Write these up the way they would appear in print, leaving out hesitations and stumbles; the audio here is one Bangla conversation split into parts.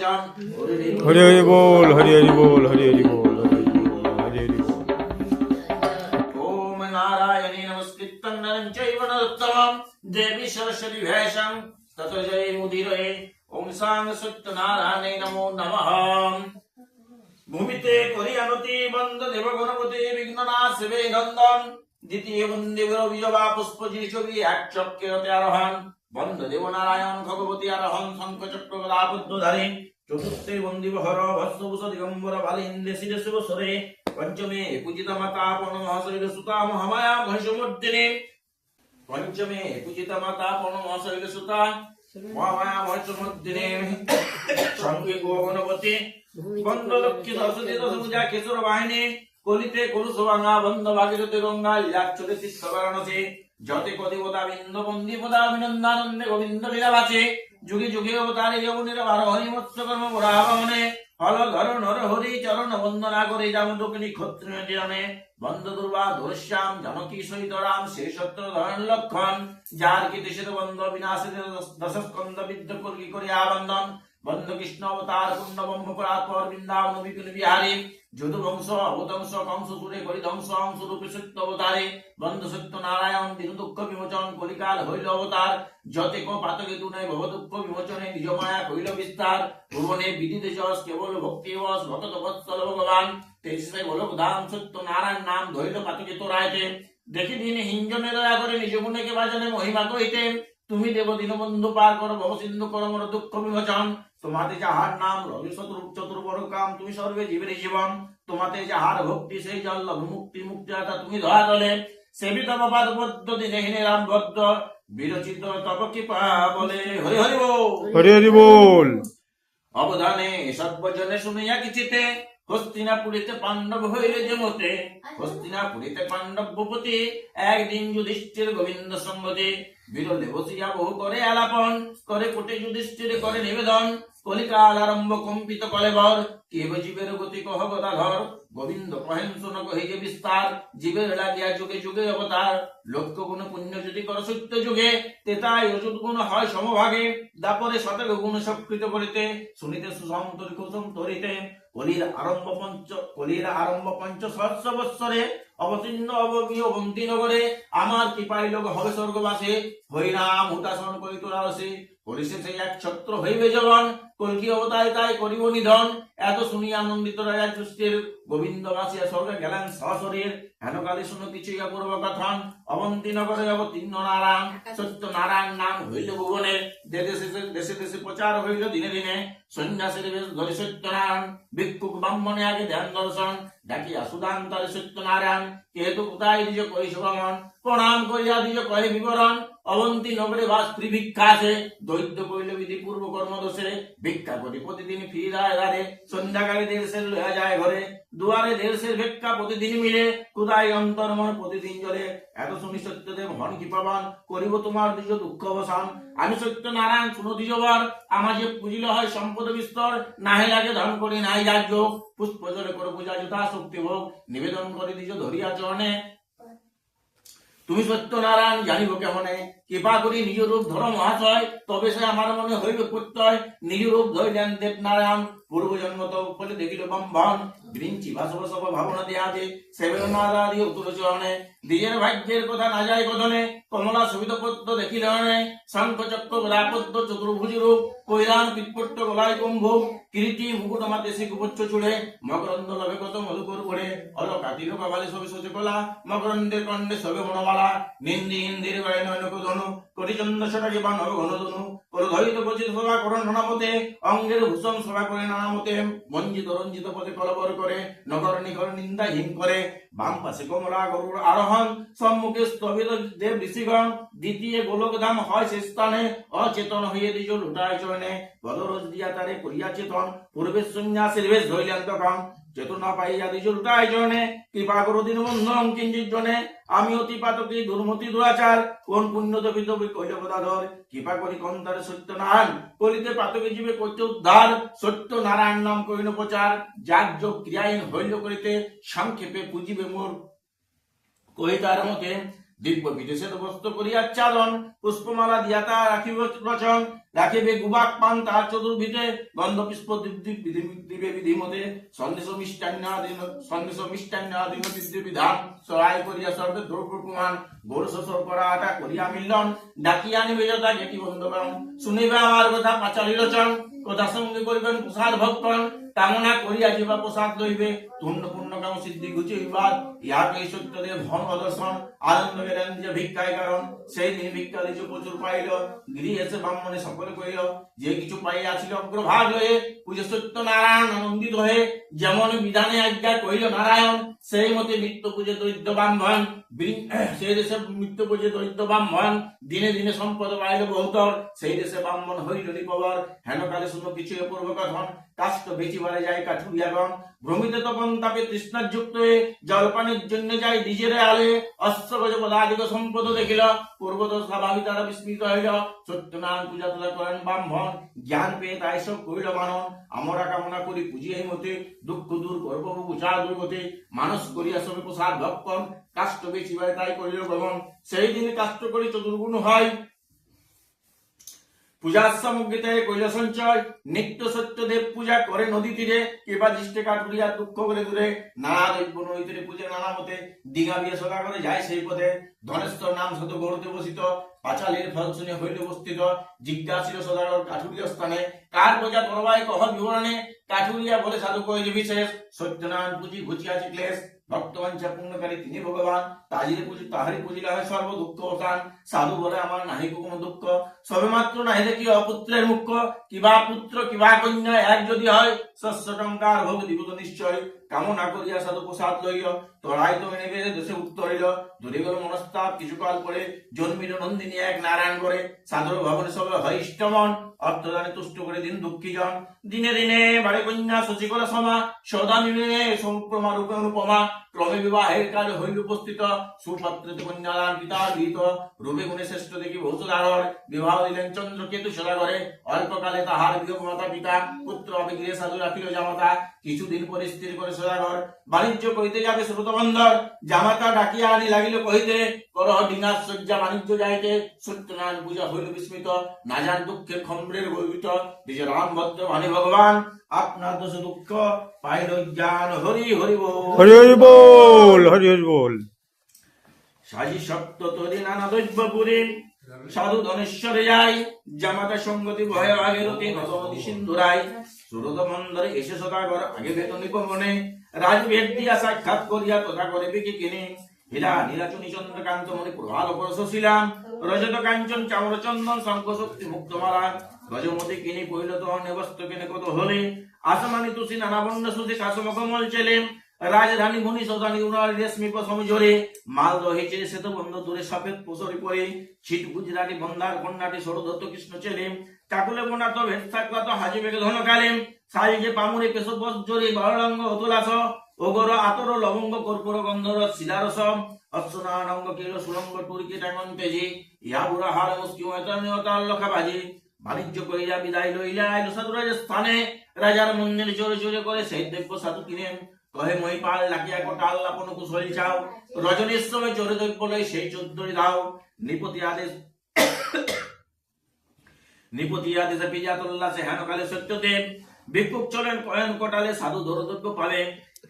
বচন। হরি হরি বল, হরি হরি বল, হরি হরি বল, হরি হরি বল, হরি হরি বল। ওম নারায়ণী নমস্কৃত্যং নরং চৈব নরোত্তমং দেবী সরস্বতী ভেষং ততো জয় মুদিরে। ওম সাং সত্যনারায়ণে নমো নমঃ। ভূমিতে করিয়ানতি বন্দ দেব গণপতি বিঘ্ননাশে নন্দন। দ্বিতীয় বন্দে বিজবা পুষ্পজি ছবি এক চক্রে আরোহণ। বন্দ দেব নারায়ণ ভগবতী আরোহণ শঙ্খ চক্র গদাবদ্ধধারী। চতুর্থে বন্দিবহর ভস্মভূষ দিগম্বর বালিন্দে শিরে শুভস্বরে। পঞ্চমে পূজিতা মাতা পরমহংসৈল সুতা মহামায়া মহিষমর্দিনী। পঞ্চমে পূজিতা মাতা পরমহংসৈল সুতা মহামায়া মহিষমর্দিনী। সঙ্গে গো গণপতি বন্দ লক্ষ্মী সরস্বতী দশভুজা কেশর বাহিনী। কলিতে কলুষ ভাঙা বন্ধ ভাগীরথী গঙ্গা লাক্ষরে তীর্থ বারাণসী। যতে কদিবতা বিন্দ বন্দী পদা বিনন্দানন্দে গোবিন্দ লীলাবাচে। যুগে যুগে অবতারে যমুনের বার হরি মৎস্য কর্ম বরাহনে। হল ধর নর হরি চরণ বন্দনা করে যামদকিনী ক্ষত্রিয় জীবনে। বন্দ দুর্বা ধরশ্যাম জানকী সহিত রাম শেষত্র ধরণ লক্ষণ। যার কি দেশের বন্ধ বিনাশে দশস্কন্দ বিদ্য কর্গী করে আবন্দন। বন্ধ কৃষ্ণ অবতার পুণ্য ব্রহ্ম পরাৎপর বৃন্দাবন বিপিন বিহারী। যদু বংশ অবতংশ কংস সুরে করি ধ্বংস অংশ রূপে সত্য অবতারে। বন্ধ সত্য নারায়ণ দিন দুঃখ বিমোচন কলিকাল হইল অবতার। যতে কো পাতকে তুনে ভব দুঃখ বিমোচনে নিজ মায়া কইল বিস্তার। ভুবনে বিদিতে যশ কেবল ভক্তি বস ভকত বৎসল ভগবান। তেজসে গোলক ধাম সত্য নারায়ণ নাম ধইল পাতকে তোরাইতে। দেখি দিন হিঞ্জনে দয়া করে নিজ গুণকে বাজনে মহিমা কইতে। তুমি দেব দীনবন্ধু পার করো ভব সিন্ধু করো মোর দুঃখ বিমোচন। তোমাতে যাহার নাম রবি চতুর্বর কাম তুমি সর্বে জীবের জীবন। তোমাতে যাহার ভক্তি সেই জল মুক্তি মুক্তিদাতা তুমি ধরা তলে। সেবিত পাদ পদ্ধতি নেহিনে রাম ভদ্র বিরচিত তপ কৃপা বলে। হরি হরি বল, হরি হরি বল। অবধানে সর্বজনে শুনিয়া কিচিতে। হস্তিনাপুরীতে পাণ্ডব হইলে যে মতে। হস্তিনাপুরীতে পাণ্ডব ভূপতি একদিন যুধিষ্ঠির গোবিন্দ সঙ্গতি। বিরলে বসিয়া বহু করে আলাপন করে কোটে যুধিষ্ঠির করে নিবেদন। কলিকাল আরম্ভ কম্পিত কলেবর কেব জীবের গতি কহ গদাধর। গোবিন্দ কহেন শুন কহি যে বিস্তার জীবের লাগিয়া যুগে যুগে অবতার। লক্ষ্য গুণ পুণ্য যদি কর সত্য যুগে তেতাই অযুত গুণ হয় সমভাগে। দাপরে শতক গুণ সৎকৃত করিতে শুনিতে সুসন্তরি কুসুম তরিতে। কলির আরম্ভ পঞ্চ সহস্র বৎসরে অবতীর্ণ অবগীয় বন্তি নগরে। আমার কৃপায় লোক হবে স্বর্গবাসে হরিনাম হুতাসন করি তোরা রসে। পরিশেষে এক ছত্র হইবে জগন কল্কি অবতারে তাই করিব নিধন। এত শুনি আনন্দিত রাজা যুষ্টির গোবিন্দ বাসিয়া স্বর্গে গেলেন সশরীর। হেনকালে শুনো কিছুই অপূর্ব কথন অবন্তী নগরে অবতীর্ণ নারায়ণ। সত্য নারায়ণ নাম হইল ভুবনে দেশে দেশে দেশে প্রচার হইল দিনে দিনে। সন্ন্যাসীর বেশ ধরে সত্যনারায়ণ ভিক্ষুক ব্রাহ্মণে আগে ধ্যান দর্শন। ডাকিয়া সুদান্তরে সত্যনারায়ণ কেতু কোথায় দিজ কই শুভমন। প্রণাম করিয়া দিজ কহে বিবরণ অবন্তী নগরে বাস ভিক্ষা আছে। দৈত্য কইল বিধি পূর্ব কর্ম দোষে ভিক্ষা করি প্রতিদিন ফিরায় দ্বারে। সন্ধ্যাকালে দেশের লয়া যায় ঘরে দুয়ারে দেশের ভিক্ষা প্রতিদিন মিলে। কুদায় অন্তর মন প্রতিদিন জলে এত শুনি সত্যদেব হন কি পাবান করিব তোমার দ্বিজ দুঃখ অবসান। আমি সত্য নারায়ণ শুনো দ্বিজবার আমার যে পুজিল হয় সম্পদ বিস্তর। নাহে লাগে ধন করি নাই যার যোগ পুষ্প জলে করো পূজা যথা শক্তি ভোগ। নিবেদন করে দ্বিজ ধরিয়া চরণে তুমি সত্য নারায়ণ জানিব কেমনে। কৃপা করি নিজ রূপ ধর মহাশয় তবে সে আমার মনে হইবে প্রত্যয়। নিজ রূপ ধরিলেন দেব নারায়ণ পূর্ব জন্ম তব ফলে দেখিল বম্ভন। বিরিঞ্চি বাসব সব ভাবনা দেয়াতে সেবের মারা দিয়ে উত্তর চরণে। দ্বিজের ভাগ্যের কথা না যায় কথনে কমলা সুবিধ পদ্ম দেখিল শঙ্খ চক্র গদাপদ্ম চতুর্ভুজ রূপ। কৈলান পিৎপট্ট গলায় কুম্ভ কিরীটি মুকুট মাতে শিখুপচ্ছ চুড়ে। মকরন্দ লভে কত মধুকর করে অলকা তিলক বালে সবে সচে কলা। মকরন্দের কণ্ঠে সবে মনোবালা নিন্দি হিন্দির গায়ে নয়নক ধনু। করি চন্দ্র সটাকে বান হবে ঘন ধনু। করো ধরিত বচিত সভা করো নানামতে অঙ্গের ভূষণ সভা করে নানামতে। বঞ্জিত রঞ্জিত পথে কলবর করে নগর নিকর নিন্দাহীন করে। বাম পাশে কমলা গরুর আরোহণ সম্মুখে স্থবিত দেব ঋষিগণ। দ্বিতীয় গোলক ধাম হয় সে স্থানে অচেতন হইয়ে দ্বিজ লুটায় চরণে। বদরজ দিয়া তারে করিয়া চেতন পূর্বে সন্ন্যাসীর বেশ ধরিলেন তখন। চেতনা পাইয়া দ্বিজ লুটায় চরণে কৃপা করো দীনবন্ধু কিঞ্চিৎ জনে। আমি অতি পাতকী দুর্মতি দুরাচার কোন পুণ্য দবিত কইল গদাধর। কৃপা করি কন্তারে সত্যনারায়ণ কলিতে পাতকে জীবে করতে উদ্ধার। সত্য নারায়ণ নাম করিল প্রচার যাগ যোগ ক্রিয়াহীন হইল করিতে। সংক্ষেপে পুজিবে মোর কহিতার মতে দিব্য বিদেশে বস্ত্র করিয়া চালন, পুষ্পমালা দিয়া তা রাখিব রচন, রাখিবে গুবাক পান তার চতুর্ভিতে, গন্ধ পুষ্প দিবে বিধিমতে, সন্দেশ মিষ্টান্নাদিন বিধি বিধান, সরাই করিয়া সর্বে দ্রব্য প্রমাণ, গোর শোষণ করা আটা করিয়া মিলন, ডাকিয়া আনিবে যথা গেটি বন্ধবান, শুনিবে আমার কথা পাঁচালী রচন, কথা সঙ্গে করিবেন প্রসাদ ভক্তন, কামনা করিয়া যেবা প্রসাদ লইবে, পূর্ণ পূর্ণ কাম সিদ্ধি ঘুচিবার, ইহাকে সত্যদেব ধন অদর্শন, আনন্দ গেলেন যে ভিক্ষায় কারণ, সেই দিন ভিক্ষা দিছ প্রচুর পাইল, গৃহে এসে ব্রাহ্মণে সকলে কইল, যে কিছু পাইয়াছিল অগ্রভাগ হয়ে, পূজা সত্য নারায়ণ আনন্দিত হয়ে, যেমন বিধানে আজ্ঞা কইল নারায়ণ, সেই মতে নিত্য পূজে দরিদ্র ব্রাহ্মণ, সেই দেশে নিত্য পূজে দরিদ্র ব্রাহ্মণ, দিনে দিনে সম্পদ পাইল বহুতর, সেই দেশে ব্রাহ্মণ হইল নিপবর, হেনকালে শুনো কিছু অপূর্ব কথন, কাষ্ট বেচিবারে যায় কাঠুরিয়াগণ, ভ্রমিতে তখন তাপে তৃষ্ণার যুক্ত হয়ে, জলপানের জন্য যায় নিজের আলে, অস্ত্রগজ পদাধিক সম্পদ দেখিল, পূর্বত স্বাভাবিক তারা বিস্মিত হইল, সত্যনারায়ণ পূজা তোলা করেন ব্রাহ্মণ, জ্ঞান পেয়ে তাই সব কইল মানন, আমরা কামনা করি পুজি এই মতে, দুঃখ দূর করব বুঝা দুর্গতে, মানুষ করিয়া সবে প্রসাদ ভক্ষণ, কাষ্ট বেচিবারে তাই করিল ভ্রমণ, সেই দিন কাষ্ট করি চতুর্গুণ হয়, পূজার সামগ্রীতে কইল সঞ্চয়, নিত্য সত্যদেব পূজা করে নদী তীরে, কেবা দৃষ্টে কাঠুরিয়া দুঃখ করে দূরে, নানা দৈব্য নদী তীরে পূজা নানা মতে, দিঘা বিয়ে সদা করে যায় সেই পথে, ধনেশ্বর নাম শত গড়তে বসিত, পাঁচালীর ফল শুনে হইল উপস্থিত, জিজ্ঞাসিল সদাগর কাঠুরিয়া স্থানে, কার পূজা করবাই কহ বিবরণে, কাঠুরিয়া বলে সাধু কইল বিশেষ, সত্যনারায়ণ পুঁজি ঘুচিয়াছি ক্লেশ, ভক্তবাঞ্ছা পূর্ণকারী তিনি ভগবান, তাজিরে পুজি তাহারি পুজিলা হয় সর্ব দুঃখ অসান, সাধু বলে আমার নাহি কোনো দুঃখ, সবে মাত্র নাহি দেখি অপুত্রের মুখ্য, কিবা পুত্র কিবা কন্যা এক যদি হয়, শস্য টঙ্কার ভোগ দিব তো নিশ্চয়, কামনা করিয়া সাধু প্রসাদ লইল, তরাই তো নেবে দেশে উত্তরিল, দূরে গেল মনস্তাপ কিছুকাল পরে, জন্মিল নন্দিনী এক নারায়ণ করে, সাধুর ভবনে সবে হয় ইষ্টমন, অর্থদানে তুষ্ট করে দিন দুঃখী জন, দিনে দিনে বাড়ি কন্যা শশিকলা সমা, সদা নিমে সম্প্রমা রূপে অনুপমা, ক্রমে বিবাহের কাজ হইল উপস্থিত, সুপাত্রিত কন্যাদান পিতার গীত, রূপে গুণে শ্রেষ্ঠ দেখি বহুত দারণ, বিবাহ দিলেন চন্দ্রকেতু সদাগরে, অল্পকালে তাহার বিয়োগ মাতা পিতা, পুত্র অবিগৃহে সাধু রাখিল জামাতা, কিছুদিন পরে স্থির করে সদাগর, বাণিজ্য করিতে যাবে স্রোতবন্দর, জামাতা ডাকিয়া আনি লাগিল কহিতে, করহ ডিঙার সজ্জা বাণিজ্য যাইতে, সত্যনারায়ণ পূজা হইল বিস্মিত, না যান দুঃখের খম্রের গর্বিত, নিজের রাম ভদ্র ভানি ভগবান, আপনার দোষ দুঃখ পাইল জ্ঞান, হরি হরি বল, হরি হরি বল, হরি হরি বল। সাজি সপ্ত তরি নানা দৈব্যপুরী, সাধু ধনেশ্বরে যাই, জামাতা সঙ্গতি ভয় আগেরতি নদী সিন্ধুরাই, সুরত মন্দরে এসে সদাগর আগে বেতন নিপমনে, রাজবেদ দিয়া সাক্ষাৎ করিয়া তথা করে বিকি কিনে, হীরা নীলাচনী চন্দ্রকান্ত মনে প্রভাল পরশিলাম, রজত কাঞ্চন চামর চন্দন শঙ্খ শক্তি মুক্ত মালা, গজমতি কিনি পইল তো নেবস্ত কিনে কত হলে, আসমানি তুষি নানা বন্য সুতি কাসমা কমল চেলে, রাজধানী মুনি সদানি উনার রেশমি পশম জোরে, মাল দহিছে শ্বেত বন্ধ দূরে সফেদ পোশরি পরে, ছিট গুজরাটি বন্ধার কন্যাটি সরদত্ত কৃষ্ণ চেলে, কাকুলে বোনা তো ভেদ থাকলা তো হাজি বেগে ধন কালে, সাইজে পামুরে পেশ জোরে বারঙ্গ অতুলাস, ওগর আতর লবঙ্গ কর্পূর গন্ধর শিলারস, অশ্বনারঙ্গ কেল সুরঙ্গ টুরিকে টাঙ্গন তেজি, ইহা বুড়া হার মুস্কি ময়তার লখা বাজি, বাণিজ্য করিয়া বিদায় লইলা আইল সাধুরাজ স্থানে, রাজার মন্দির চোরে চোরে করে সেই দেব্য সাধু কিনেন, কহে মহিপাল লাকিয়া কোটাল লাপন কুশলী চাও, রজনীর সময় চোরে দৈব্য লই সেই চোদ্দরি দাও, নিপতি আদেশ নিপতি আদেশে পিজা তোল্লাসে হেনকালে সত্যদেব, ভিক্ষুক চলেন কয়েন কোটালে সাধু দরদব্য পাবে,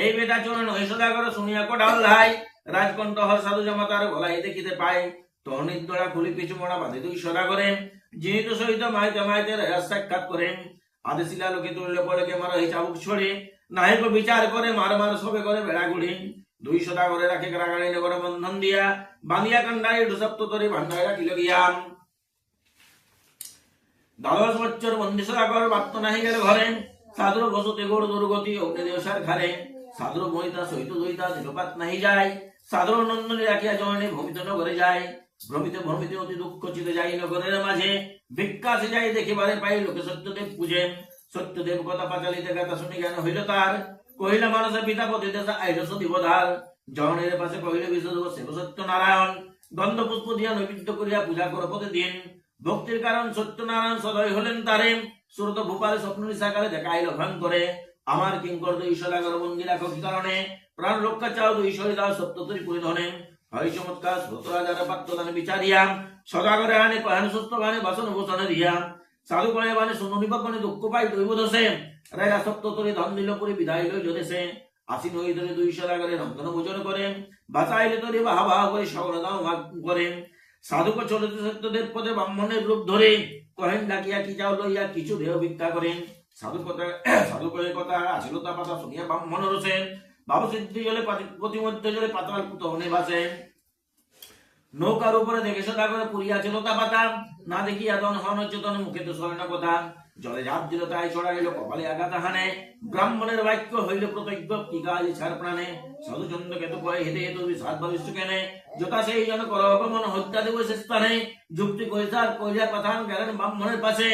এই বেটা চলেন ওই সদাগর শুনিয়া কোটাল লাই, রাজকণ্ঠ হর সাধু জামাতার গলাই দেখিতে পায়, তহনির দ্বারা খুলি পিছু মোড়া বাঁধে দুই সদাগরে, যিনি তো সহিত মাইতে মাইতে সাক্ষাৎ করেন, আদেশিলা লোকে তুললে পরে কে মারো এই চাবুক ছড়ে, নাহিক বিচার করে মার মার সবে করে বেড়া গুড়ি, দুই সদাগরে রাখে কারাগারে নগরে বন্ধন দিয়া, বাঁধিয়া কান্ডারে দুসপ্ত তরে ভান্ডায় রাখিল গিয়া, দ্বাদশ বছর বন্দি সদাগর বাত্ত নাহি গেল ঘরে, সাধুর বসতে গোড় দুর্গতি অগ্নিদেবসার ঘরে, সাধুর বইতা সহিত দইতা নিরপাত নাহি যায়, সাধুর নন্দনে রাখিয়া জয়নে ভ্রমিত নগরে যায়, ভ্রমিতে ভ্রমিতে অতি দুঃখ চিতে যাই নগরের মাঝে, ভিক্ষাসে যাই দেখিবারে পাই লোকে সত্যদেব পূজে, সত্যদেব কথা পাঁচালিতে গাথা শুনি জ্ঞান হইল তার, কহিলা মানুষের পিতা পতি দেশে আইল সদিবধার, জনের পাশে কহিল বিষ্ণু শিব সত্য নারায়ণ, গন্ধ পুষ্প দিয়া নৈবেদ্য করিয়া পূজা করো প্রতিদিন, ভক্তির কারণ সত্যনারায়ণ সদয় হলেন তারে, সুরত ভূপালে স্বপ্ন নিশাকালে দেখাইল ভ্রান করে, আমার কিঙ্কর দুই সদাগর বন্দি রাখো কি কারণে, প্রাণ রক্ষা চাও দুই শরীর দাও সত্যতরি পরিধনে, হয় চমৎকার 17,000 পাত্র দানে বিচারিয়া সদাগরে আনে কয়ান সুস্থ গানে বাসন ভূষণে দিয়া সাধু কয়ে বানে শুনুনি পাপনে দুঃখ পাই দৈব দোষে রাজা সপ্ততরে ধন দিল করে বিদায় লই জলেছে আসিন হই ধরে 200 টাকারে রন্ধন ভোজন করেন বাঁচাইলে তরে বাহা বাহা করে সকল দাও ভাগ করেন সাধুকে চলিতে সত্যদেব পদে ব্রাহ্মণের রূপ ধরে কহেন ডাকিয়া কি যাও লইয়া কিছু দেহ ভিক্ষা করেন সাধু কথা সাধু কয়ে কথা আসিল তা পাতা শুনিয়া ব্রাহ্মণ রসেন বাবু সিদ্ধি জলে প্রতিমধ্যে জলে পাতাল পুতনে বাসেন নৌকার উপরে দেখে সদা করে পুরিয়াছিল তা পাতা না দেখিয়া দন হন চেতন মুখে তো স্বর্ণ কথা জলে ঝাঁপ দিল তাই ছড়া গেল কপালে আঘাত হানে ব্রাহ্মণের বাক্য হইল প্রত্যজ্ঞ কি কাজ ছাড় প্রাণে সাধু চন্দ্র কেতু কয়ে হেঁটে হেতু সাত ভবিষ্য কেনে যথা সেই জন কর অপমন হত্যা দেব সে স্থানে যুক্তি কৈসার কইয়া পাঠান গেলেন ব্রাহ্মণের পাশে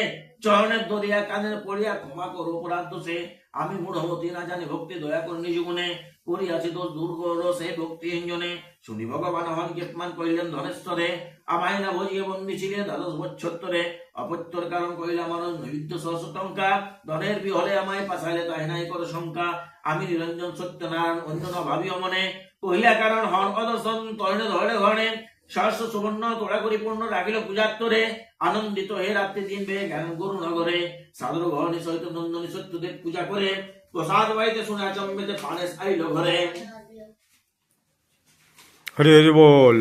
চরণের দরিয়া কানের পড়িয়া ক্ষমা করো অপরাধ দোষে আমি মূঢ়মতি না জানি ভক্তি দয়া করনি জীবনে করিয়াছি দোষ দূর করো সে ভক্তিহীনজনে শুনি ভগবান হন কেতমান কইলেন ধনেশ্বরে আমায় না ভজিয়ে বন্দি ছিলে দ্বাদশ বৎসরে অপত্যর কারণ কইলা মানুষ নৈবিদ্য সহস্র টঙ্কা ধনের বিহলে আমায় পাশাইলে তাই নাই করো শঙ্কা আমি নিরঞ্জন সত্যনারায়ণ অঞ্জন ভাবিও মনে কহিলা কারণ হন অদর্শন তর্ণে ধরে ঘরে সহস্র সুবর্ণ তোড়া করি পূর্ণ রাখিল পূজাত্তরে আনন্দিত হে রাত্রি দিন বে জ্ঞান গুরু নগরে সাধুর ঘরণী সহিত নন্দনী সত্যদেব পূজা করে প্রসাদ বাড়িতে শুনে চম্বেতে পানেশ আইল ঘরে হরি হরি বল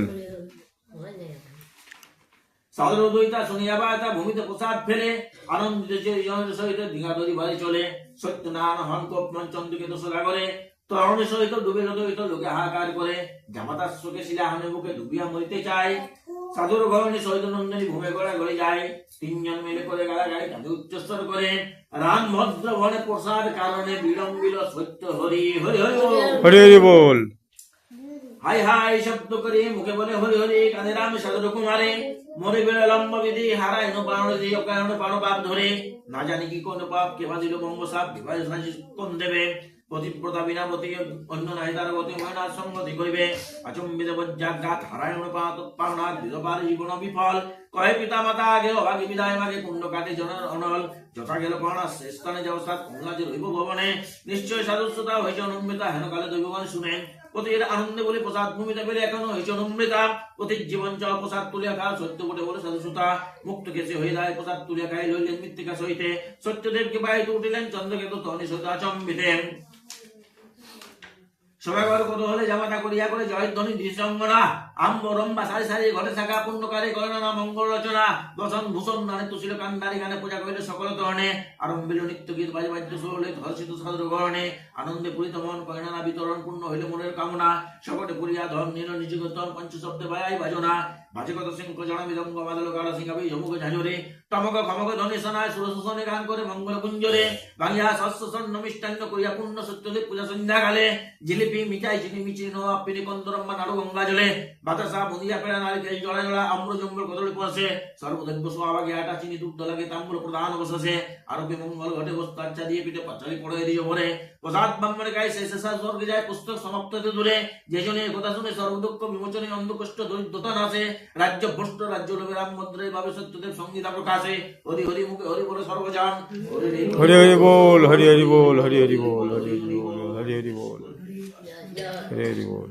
সাধুর দইতা শুনিয়া বায়তা ভূমিতে প্রসাদ ফেলে আনন্দিত সহিত দীঘা দরি বাড়ি চলে সত্যনারায়ণ হন কোপমান চন্দ্রকে তো সোলা করে তরণের সহিত ডুবে হৃদয়িত লোকে হাহাকার করে জামাতার শোকে শিলা হানে মুখে ডুবিয়া মরিতে চায় সাধুর ঘরণী সহিত নন্দিনী ভূমে গড়া গড়ে যায় তিনজন মিলে করে গাড়া গাড়ি তাকে উচ্চস্তর করে রাম ভদ্র ভনে প্রসাদ কারণে বিড়ম্বিল সত্য হরি হরি হরি বল। হরি হরি বল হাই হাই শব্দ করে মুখে বলে হরি হরি কাঁধে রাম সাধু কুমারে মরে বেড়ে লম্ব বিধি হারায় নো প্রাণ দিয়ে অকারণ প্রাণ পাপ ধরে না জানি কি কোন পাপ কে বাজিল বঙ্গ সাপ বিবাহ সাজি কোন দেবে পতিব্রতা বিনাপতি অন্য নাই তার গতি ময়নার সঙ্গতি করিবে আচম্বিত বজ্জাঘাত হারায় নো পাওনা বিধবার জীবন বিফল কহে পিতা মাতা আগে অভাগী বিদায় মাগে কুণ্ড কাটে জনের অনল যথা গেল পাওনা স্থানে যাও সাত কমলাজি রইব ভবনে নিশ্চয় সাধুশ্রতা হয়েছে অনুমৃতা হেন কালে দৈবগণ শুনেন পতির আনন্দে বলে প্রসাদ ভূমিতে পেলে এখনো হয়েছে অনুমৃতা পতির জীবন চল প্রসাদ তুলিয়া খা সত্য বটে বলে সাধুশ্রতা মুক্ত কেসে হয়ে যায় প্রসাদ তুলিয়া খাই লইলেন মৃত্তিকা সহিতে সত্যদেবকে বাহিত উঠিলেন চন্দ্রকেতু তনি সদা চম্বিতেন সবাই বড় কত হলে জামাতা করিয়া করে জয়ধ্বনি দৃশ্যঙ্গনা আম্ব রম্বা সারি সারি ঘটে থাকা পুণ্যকারী গণনা মঙ্গল রচনা দশন ভূষণ নানে তুষিল কান্ডারি গানে পূজা করিলে সকল ধরনে আরম্ভিল নিত্য গীত বাজে বাদ্য সুরলে ধর্ষিত সাধুর গরণে আনন্দে পূরিত মন কয়না বিতরণ পূর্ণ হইলে মনের কামনা সকটে পুরিয়া ধন নীল নিজগতন পঞ্চ শব্দে বায়াই বাজনা বাজে কত সিংহ জনা বিদঙ্গ বাদল কালা সিংহাবি যমুক ঝাঁঝরে টমক খমক ধ্বনি শোনায় সুরসনে গান করে মঙ্গল কুঞ্জরে ভাঙিয়া শস্য স্বর্ণ মিষ্টান্ন করিয়া পূর্ণ সত্যদেব পূজা সন্ধ্যাকালে জিলিপি মিঠাই চিনি মিচি নো আপিনি কন্দরম্মা নাড়ু গঙ্গা জলে বাতাসা বুঁদিয়া পেড়া নারিকেল জলা জলা আম্র জঙ্গল কদলি পশে সর্বদেব্য সোহাবাগে আটা চিনি দুগ্ধ লাগে তাম্র প্রধান বসে আরোগ্য মঙ্গল ঘটে বস্তু আচ্ছা দিয়ে পিঠে পাচালি পড়ে দিয়ে ভরে প্রসাদ ব্রাহ্মণে গায়ে শেষে স্বর্গে যায় পুস্তক সমাপ্ত দূরে যে জনে কথা শুনে সর্বদুঃখ বিমোচনে অন্ধকষ্ট দরিদ্রতা নাশে রাজ্য ভ্রষ্ট রাজ্য লোভে রাম মন্ত্রে ভাবে সত্যদেব সঙ্গীতা প্রকাশে হরি হরি মুখে হরি বলে সর্বজান হরি হরি বল হরি হরি বল হরি হরি বল হরি হরি বল হরি হরি বল হরি হরি বল